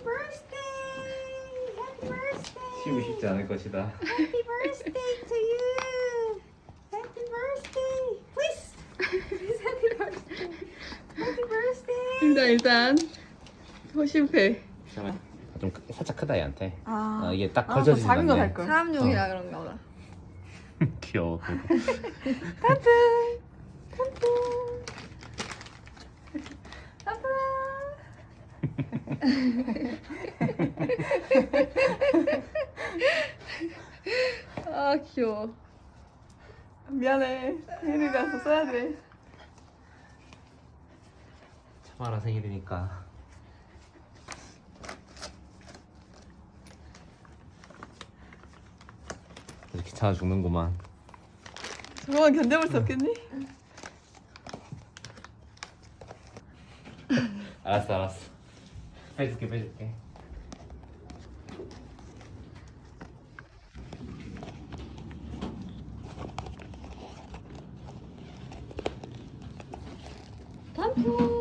birthday. Happy birthday. 쉬고 싶지 않을 것이다. Happy birthday to you. Happy birthday. Please. Please happy birthday. Happy birthday. 일단 실패. 좀 살짝 크다 얘한테. 아, 이게 딱 걸쳐지는 작은 거 건데. 살 걸. 사람용이라 그런가 보다. 귀여워. 탄풍. 탄풍. 탄풍. 아 귀여워. 미안해. 생일이 가서 써야 돼. 참아라 생일이니까. 귀찮아 죽는구만. 저거만 견뎌볼 수 없겠니? 알았어. 빼줄게. 탄풍.